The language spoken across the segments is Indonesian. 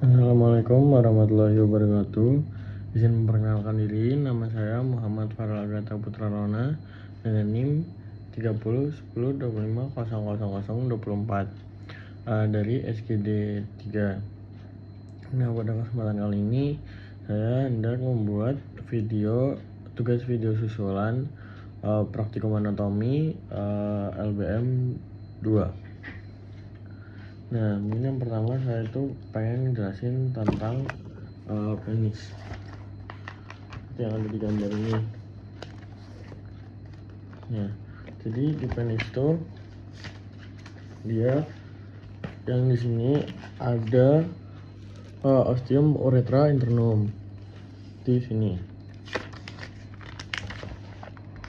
Assalamualaikum warahmatullahi wabarakatuh. Izin memperkenalkan diri, nama saya Muhammad Farel Agata Putra Rona dengan NIM 301025000024 dari SGD 3. Nah, pada kesempatan kali ini saya hendak membuat tugas video susulan praktikum anatomi LBM 2. Nah, ini yang pertama saya itu pengen jelasin tentang penis. Itu yang ada di gambar ini. Nah, jadi di penis itu dia yang di sini ada ostium uretra internum di sini.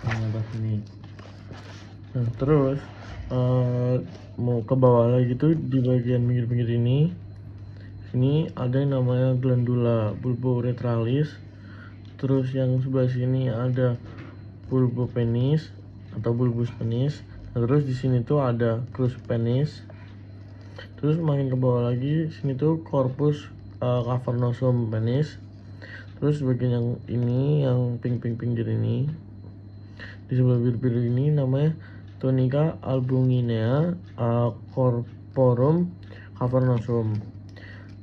Nah, atas sini. Nah, terus mau ke bawah lagi tuh di bagian pinggir-pinggir ini ada yang namanya glandula bulbouretralis. Terus yang sebelah sini ada bulbopenis atau bulbus penis. Nah, terus di sini tuh ada clus penis. Terus makin ke bawah lagi sini tuh corpus cavernosum penis. Terus bagian yang ini yang pink pinggir ini di sebelah biru ini namanya tunica albunginea corporum cavernosum.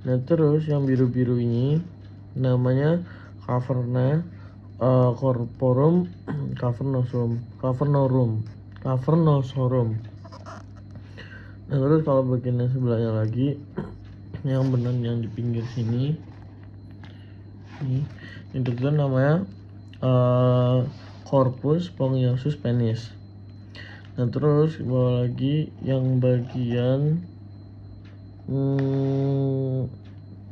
Nah, terus yang biru ini namanya caverna corporum cavernorum. Nah, terus kalau bagian yang sebelahnya lagi yang benar yang di pinggir sini itu tuh namanya corpus spongiosum penis. Nah, terus bawah lagi yang bagian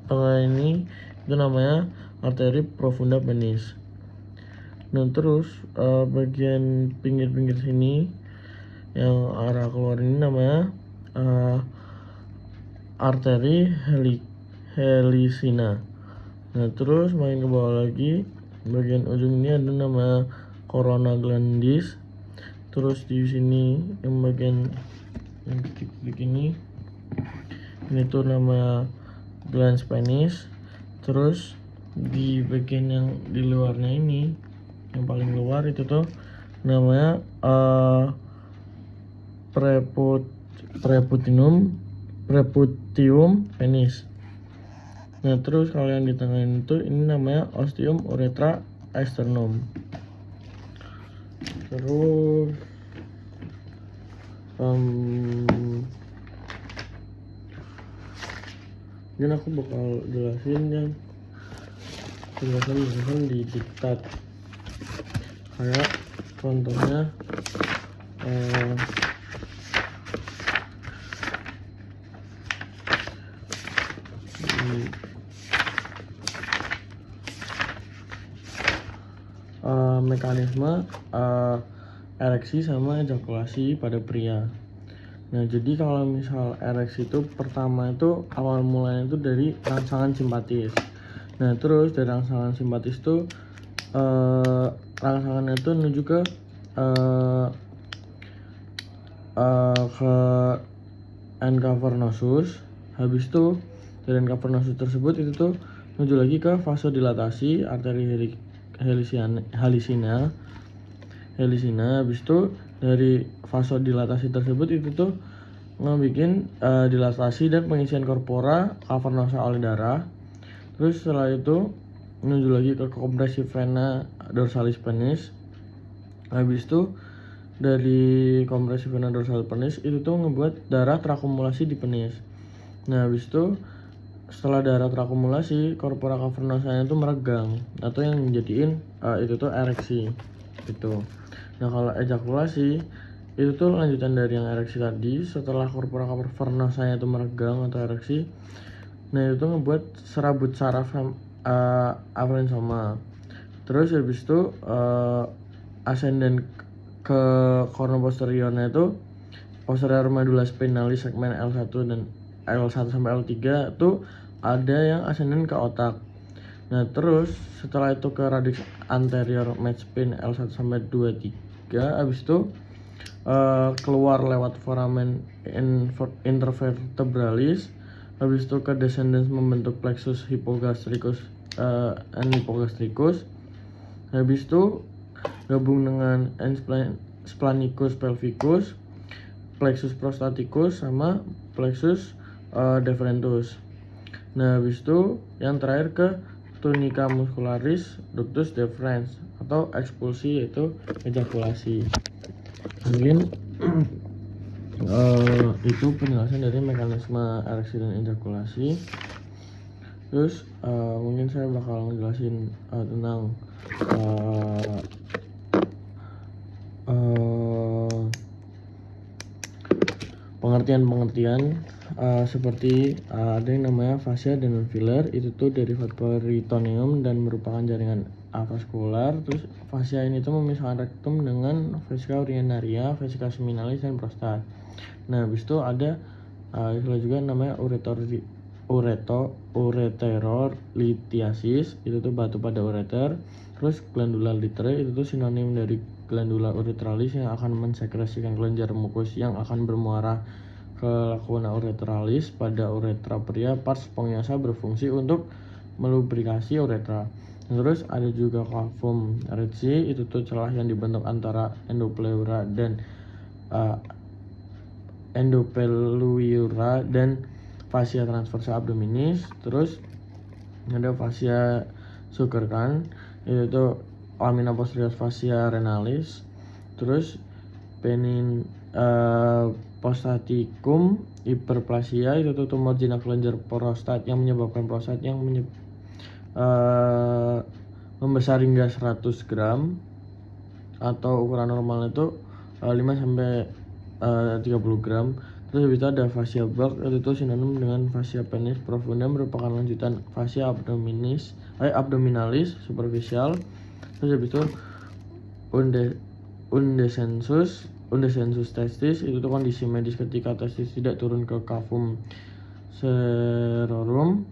tengah ini itu namanya arteri profunda penis. Nah, terus bagian pinggir sini yang arah keluar ini namanya arteri helicina. Nah, terus makin ke bawah lagi bagian ujung ini ada nama corona glandis. Terus di sini yang bagian yang titik-titik ini tuh nama glans penis. Terus di bagian yang di luarnya ini yang paling luar itu tuh namanya preputium penis. Nah, terus kalau yang di tengah itu ini namanya ostium uretra externum. Terus mungkin aku bakal jelasin yang penjelasan di diktat, kayak contohnya mekanisme ereksi sama ejakulasi pada pria. Nah, jadi kalau misal ereksi itu pertama itu awal mulanya itu dari rangsangan simpatis. Nah, terus dari rangsangan simpatis itu rangsangannya itu menuju ke end cavernosus. Habis itu dari end cavernosus tersebut itu tuh menuju lagi ke vasodilatasi arteri helicina. Habis itu dari vasodilatasi tersebut itu tuh ngebikin dilatasi dan pengisian korpora cavernosa oleh darah. Terus setelah itu menuju lagi ke kompresi vena dorsalis penis. Habis itu dari kompresi vena dorsalis penis itu tuh ngebuat darah terakumulasi di penis. Nah, habis itu setelah darah terakumulasi korpora cavernosanya itu meregang atau yang menjadiin itu tuh ereksi gitu. Nah, kalau ejakulasi itu tuh lanjutan dari yang ereksi tadi. Setelah korpora cavernosanya itu meregang atau ereksi, nah itu tuh ngebuat serabut saraf afrensoma. Terus habis itu ascendent ke cornu posteriornya itu posterior medulla spinalis segmen L1 dan L1 sampai L3 itu ada yang ascendent ke otak. Nah, terus setelah itu ke radix anterior midspine L1 sampai 23. Habis itu keluar lewat foramen intervertebralis. Habis itu ke descendants membentuk plexus hypogastricus and hypogastricus. Habis itu gabung dengan splanicus pelvicus, plexus prostaticus sama plexus deferentus. Nah, habis itu yang terakhir ke tunica muscularis ductus deferens atau ekspulsi, yaitu ejakulasi. Mungkin itu penjelasan dari mekanisme ereksi dan ejakulasi. Terus mungkin saya bakal ngejelasin tentang pengertian-pengertian seperti ada yang namanya fascia dan filler, itu tuh derivat peritoneum dan merupakan jaringan avaskular. Terus fascia ini tuh memisahkan rektum dengan vesika urinaria, vesika seminalis dan prostat. Nah, habis itu ada istilah juga namanya ureterolithiasis, itu tuh batu pada ureter. Terus glandula litere, itu tuh sinonim dari glandula uretralis yang akan mensekresikan kelenjar mukus yang akan bermuara ke lacuna ureteralis pada uretra pria. Pars spongiasa berfungsi untuk melubrikasi uretra. Terus ada juga cavum retsi, itu tuh celah yang dibentuk antara endopleura dan endopelluira dan fascia transversa abdominis. Terus ada fascia Zuckerkan, itu tuh lamina posterior fascia renalis. Terus prostaticum hiperplasia, itu tuh tumor jinak kelenjar prostat yang menyebabkan prostat yang membesar hingga 100 gram atau ukuran normalnya itu 5 sampai 30 gram. Terus habis itu ada fascia Bach, itu sinonim dengan fascia penis profunda, merupakan lanjutan fascia abdominalis superficial. Terus habis itu undescensus testis, itu tuh kondisi medis ketika testis tidak turun ke cavum serorum.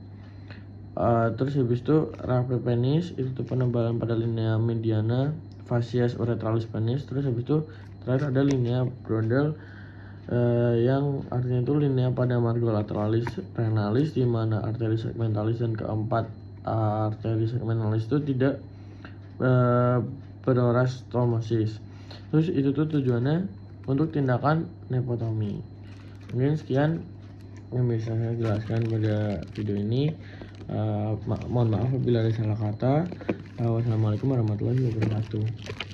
Terus habis itu raphe penis, itu tuh penebalan pada linea mediana fascias uretralis penis. Terus habis itu terakhir ada linea Brondel yang artinya itu linea pada margo lateralis renalis, di mana arteri segmentalis dan keempat arteri segmentalis itu tidak berorastomosis. Terus itu tuh tujuannya untuk tindakan nepotomi. Mungkin sekian yang bisa saya jelaskan pada video ini. Mohon maaf apabila ada salah kata. Wassalamualaikum warahmatullahi wabarakatuh.